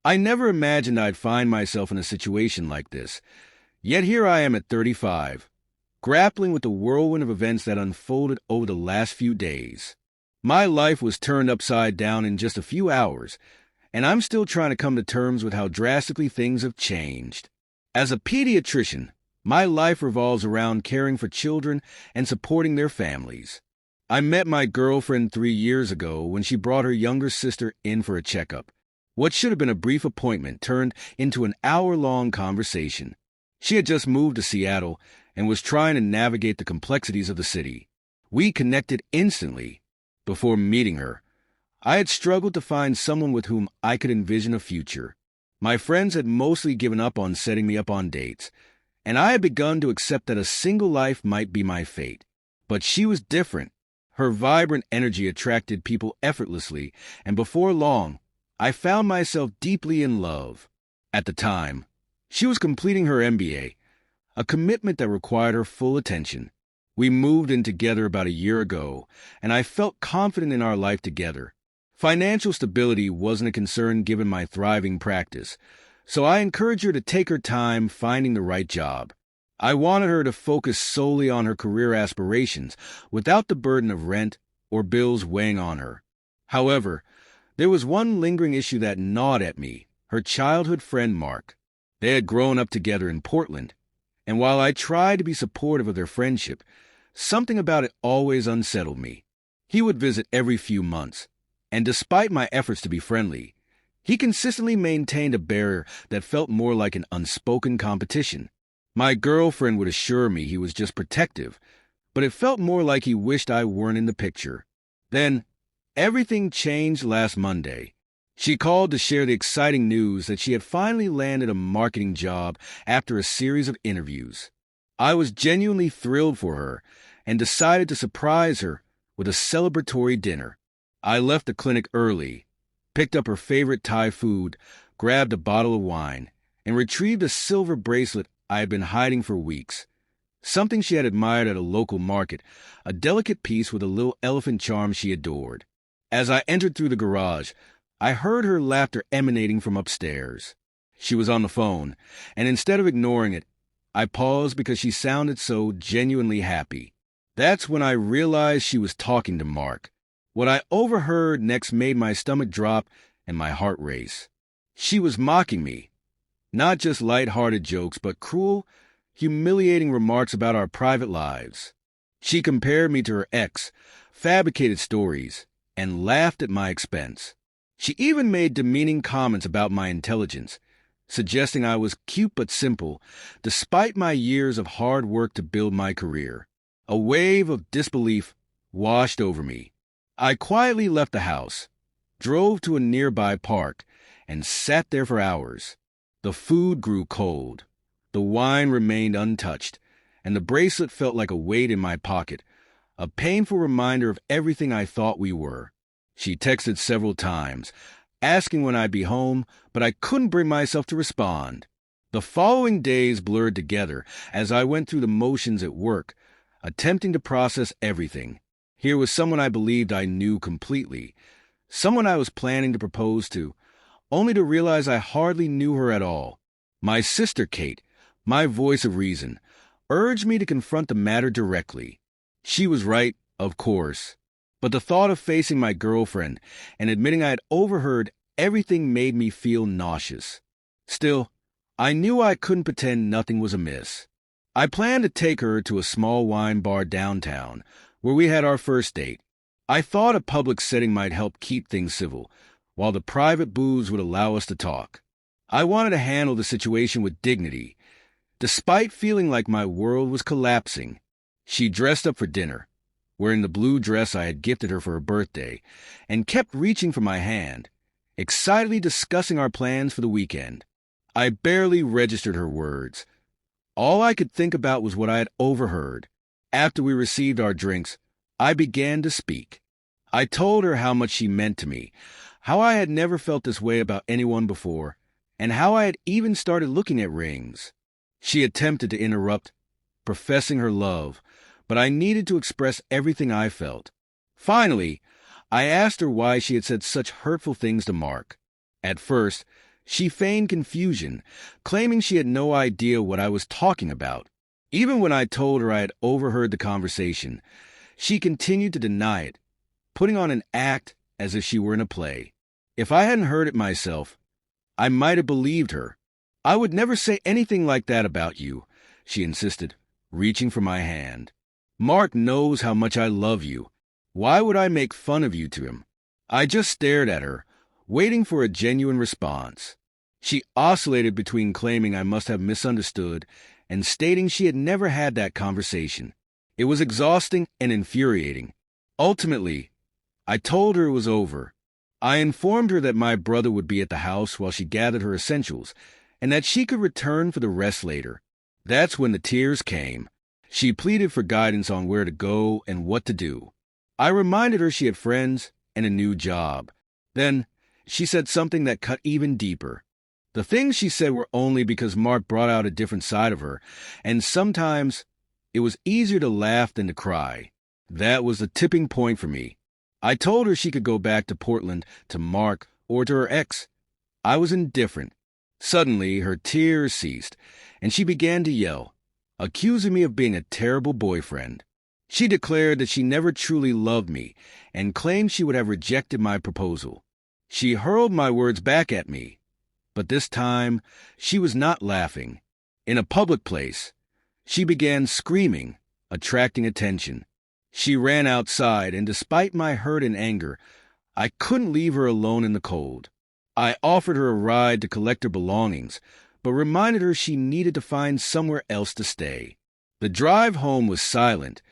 I never imagined I'd find myself in a situation like this. Yet here I am at 35, grappling with the whirlwind of events that unfolded over the last few days. My life was turned upside down in just a few hours, and I'm still trying to come to terms with how drastically things have changed. As a pediatrician, my life revolves around caring for children and supporting their families. I met my girlfriend 3 years ago when she brought her younger sister in for a checkup. What should have been a brief appointment turned into an hour-long conversation. She had just moved to Seattle and was trying to navigate the complexities of the city. We connected instantly. Before meeting her, I had struggled to find someone with whom I could envision a future. My friends had mostly given up on setting me up on dates, and I had begun to accept that a single life might be my fate. But she was different. Her vibrant energy attracted people effortlessly, and before long, I found myself deeply in love. At the time, she was completing her MBA, a commitment that required her full attention. We moved in together about a year ago, and I felt confident in our life together. Financial stability wasn't a concern given my thriving practice, so I encouraged her to take her time finding the right job. I wanted her to focus solely on her career aspirations without the burden of rent or bills weighing on her. However, there was one lingering issue that gnawed at me: her childhood friend Mark. They had grown up together in Portland, and while I tried to be supportive of their friendship, something about it always unsettled me. He would visit every few months, and despite my efforts to be friendly, he consistently maintained a barrier that felt more like an unspoken competition. My girlfriend would assure me he was just protective, but it felt more like he wished I weren't in the picture. Then, everything changed last Monday. She called to share the exciting news that she had finally landed a marketing job after a series of interviews. I was genuinely thrilled for her and decided to surprise her with a celebratory dinner. I left the clinic early, picked up her favorite Thai food, grabbed a bottle of wine, and retrieved a silver bracelet I had been hiding for weeks. Something she had admired at a local market, a delicate piece with a little elephant charm she adored. As I entered through the garage, I heard her laughter emanating from upstairs. She was on the phone, and instead of ignoring it, I paused because she sounded so genuinely happy. That's when I realized she was talking to Mark. What I overheard next made my stomach drop and my heart race. She was mocking me. Not just light-hearted jokes, but cruel, humiliating remarks about our private lives. She compared me to her ex, fabricated stories, and laughed at my expense. She even made demeaning comments about my intelligence, suggesting I was cute but simple, despite my years of hard work to build my career. A wave of disbelief washed over me. I quietly left the house, drove to a nearby park, and sat there for hours. The food grew cold, the wine remained untouched, and the bracelet felt like a weight in my pocket, a painful reminder of everything I thought we were. She texted several times, asking when I'd be home, but I couldn't bring myself to respond. The following days blurred together as I went through the motions at work, attempting to process everything. Here was someone I believed I knew completely, someone I was planning to propose to, only to realize I hardly knew her at all. My sister Kate, my voice of reason, urged me to confront the matter directly. She was right, of course. But the thought of facing my girlfriend and admitting I had overheard everything made me feel nauseous. Still, I knew I couldn't pretend nothing was amiss. I planned to take her to a small wine bar downtown, where we had our first date. I thought a public setting might help keep things civil, while the private booze would allow us to talk. I wanted to handle the situation with dignity. Despite feeling like my world was collapsing, she dressed up for dinner, wearing the blue dress I had gifted her for her birthday, and kept reaching for my hand, excitedly discussing our plans for the weekend. I barely registered her words. All I could think about was what I had overheard. After we received our drinks, I began to speak. I told her how much she meant to me, how I had never felt this way about anyone before, and how I had even started looking at rings. She attempted to interrupt, professing her love, but I needed to express everything I felt. Finally, I asked her why she had said such hurtful things to Mark. At first, She feigned confusion, claiming she had no idea what I was talking about. Even when I told her I had overheard the conversation, she continued to deny it, putting on an act as if she were in a play. If I hadn't heard it myself, I might have believed her. "I would never say anything like that about you," she insisted, reaching for my hand. "Mark knows how much I love you. Why would I make fun of you to him?" I just stared at her, waiting for a genuine response. She oscillated between claiming I must have misunderstood and stating she had never had that conversation. It was exhausting and infuriating. Ultimately, I told her it was over. I informed her that my brother would be at the house while she gathered her essentials, and that she could return for the rest later. That's when the tears came. She pleaded for guidance on where to go and what to do. I reminded her she had friends and a new job. Then she said something that cut even deeper. The things she said were only because Mark brought out a different side of her, and sometimes it was easier to laugh than to cry. That was the tipping point for me. I told her she could go back to Portland, to Mark, or to her ex. I was indifferent. Suddenly, her tears ceased, and she began to yell, accusing me of being a terrible boyfriend. She declared that she never truly loved me and claimed she would have rejected my proposal. She hurled my words back at me, but this time she was not laughing. In a public place, she began screaming, attracting attention. She ran outside, and despite my hurt and anger, I couldn't leave her alone in the cold. I offered her a ride to collect her belongings, but reminded her she needed to find somewhere else to stay. The drive home was silent,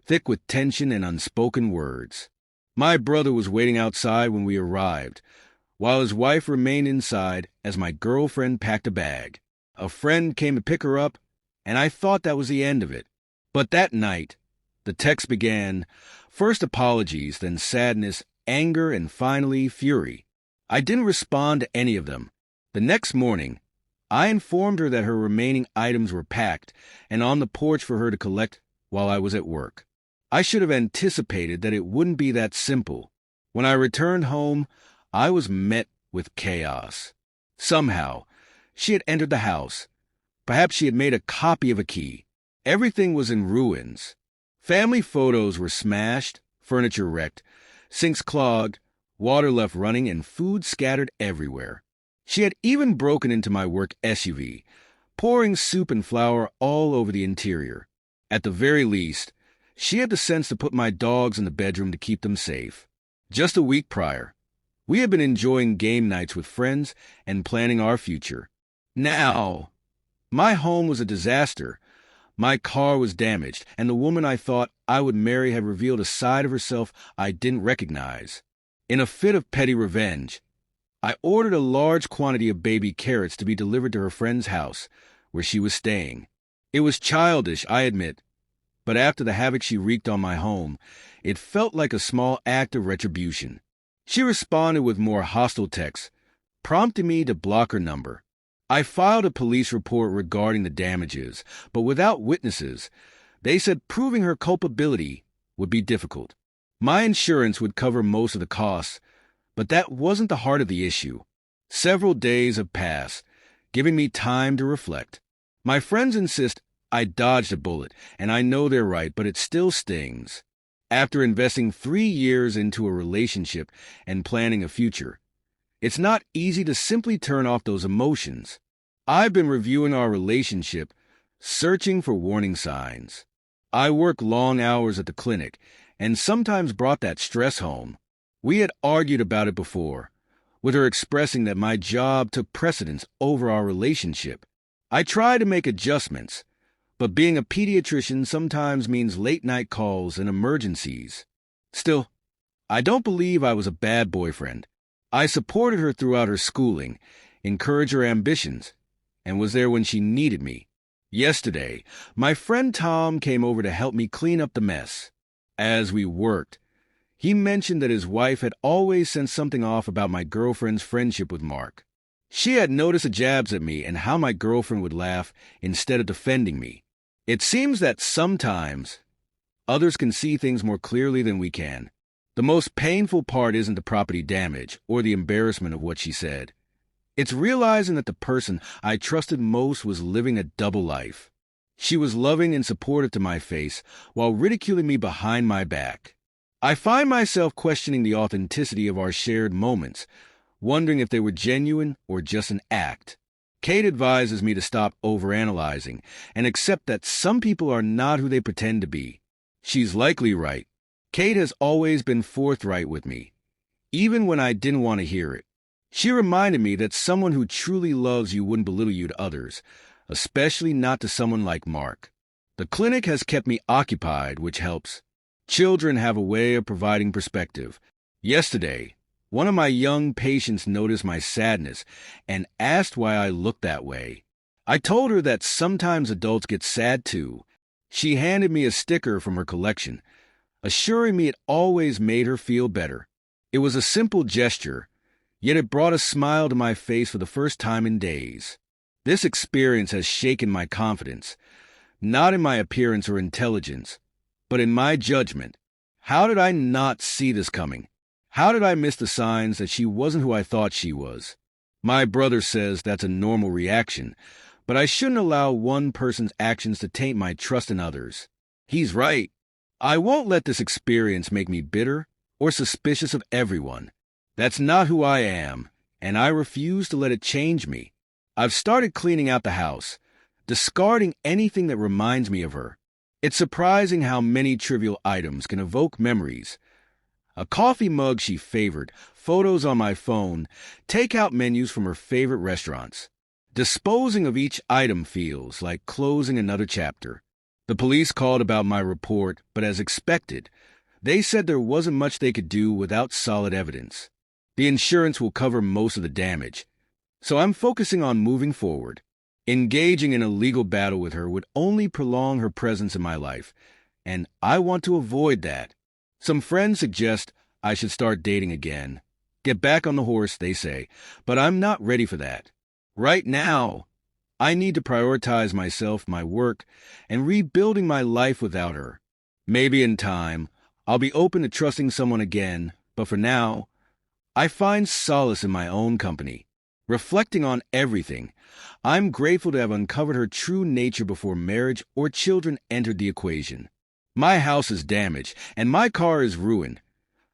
thick with tension and unspoken words. My brother was waiting outside when we arrived, while his wife remained inside as my girlfriend packed a bag. A friend came to pick her up, and I thought that was the end of it. But that night, the text began, first apologies, then sadness, anger, and finally fury. I didn't respond to any of them. The next morning, I informed her that her remaining items were packed and on the porch for her to collect while I was at work. I should have anticipated that it wouldn't be that simple. When I returned home, I was met with chaos. Somehow, she had entered the house. Perhaps she had made a copy of a key. Everything was in ruins. Family photos were smashed, furniture wrecked, sinks clogged, water left running, and food scattered everywhere. She had even broken into my work SUV, pouring soup and flour all over the interior. At the very least, she had the sense to put my dogs in the bedroom to keep them safe. Just a week prior, we had been enjoying game nights with friends and planning our future. Now, my home was a disaster. My car was damaged, and the woman I thought I would marry had revealed a side of herself I didn't recognize. In a fit of petty revenge, I ordered a large quantity of baby carrots to be delivered to her friend's house, where she was staying. It was childish, I admit, but after the havoc she wreaked on my home, it felt like a small act of retribution. She responded with more hostile texts, prompting me to block her number. I filed a police report regarding the damages, but without witnesses, they said proving her culpability would be difficult. My insurance would cover most of the costs, but that wasn't the heart of the issue. Several days have passed, giving me time to reflect. My friends insist I dodged a bullet, and I know they're right, but it still stings. After investing 3 years into a relationship and planning a future, it's not easy to simply turn off those emotions. I've been reviewing our relationship, searching for warning signs. I work long hours at the clinic, and sometimes brought that stress home. We had argued about it before, with her expressing that my job took precedence over our relationship. I tried to make adjustments, but being a pediatrician sometimes means late-night calls and emergencies. Still, I don't believe I was a bad boyfriend. I supported her throughout her schooling, encouraged her ambitions, and was there when she needed me. Yesterday, my friend Tom came over to help me clean up the mess. As we worked, he mentioned that his wife had always sensed something off about my girlfriend's friendship with Mark. She had noticed the jabs at me and how my girlfriend would laugh instead of defending me. It seems that sometimes others can see things more clearly than we can. The most painful part isn't the property damage or the embarrassment of what she said. It's realizing that the person I trusted most was living a double life. She was loving and supportive to my face while ridiculing me behind my back. I find myself questioning the authenticity of our shared moments, wondering if they were genuine or just an act. Kate advises me to stop overanalyzing and accept that some people are not who they pretend to be. She's likely right. Kate has always been forthright with me, even when I didn't want to hear it. She reminded me that someone who truly loves you wouldn't belittle you to others, especially not to someone like Mark. The clinic has kept me occupied, which helps. Children have a way of providing perspective. Yesterday, one of my young patients noticed my sadness and asked why I looked that way. I told her that sometimes adults get sad too. She handed me a sticker from her collection, assuring me it always made her feel better. It was a simple gesture, yet it brought a smile to my face for the first time in days. This experience has shaken my confidence, not in my appearance or intelligence, but in my judgment. How did I not see this coming? How did I miss the signs that she wasn't who I thought she was? My brother says that's a normal reaction, but I shouldn't allow one person's actions to taint my trust in others. He's right. I won't let this experience make me bitter or suspicious of everyone. That's not who I am, and I refuse to let it change me. I've started cleaning out the house, discarding anything that reminds me of her. It's surprising how many trivial items can evoke memories. A coffee mug she favored, photos on my phone, takeout menus from her favorite restaurants. Disposing of each item feels like closing another chapter. The police called about my report, but as expected, they said there wasn't much they could do without solid evidence. The insurance will cover most of the damage, so I'm focusing on moving forward. Engaging in a legal battle with her would only prolong her presence in my life, and I want to avoid that. Some friends suggest I should start dating again. Get back on the horse, they say, but I'm not ready for that. Right now, I need to prioritize myself, my work, and rebuilding my life without her. Maybe in time, I'll be open to trusting someone again, but for now, I find solace in my own company. Reflecting on everything, I'm grateful to have uncovered her true nature before marriage or children entered the equation. My house is damaged, and my car is ruined.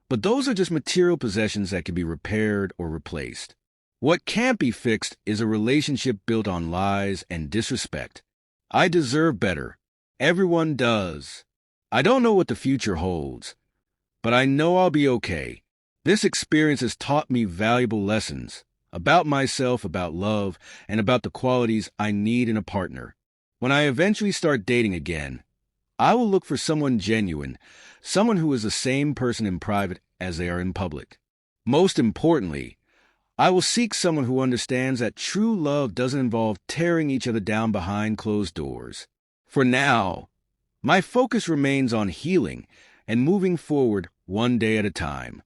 But those are just material possessions that can be repaired or replaced. What can't be fixed is a relationship built on lies and disrespect. I deserve better. Everyone does. I don't know what the future holds, but I know I'll be okay. This experience has taught me valuable lessons about myself, about love, and about the qualities I need in a partner. When I eventually start dating again, I will look for someone genuine, someone who is the same person in private as they are in public. Most importantly, I will seek someone who understands that true love doesn't involve tearing each other down behind closed doors. For now, my focus remains on healing and moving forward one day at a time.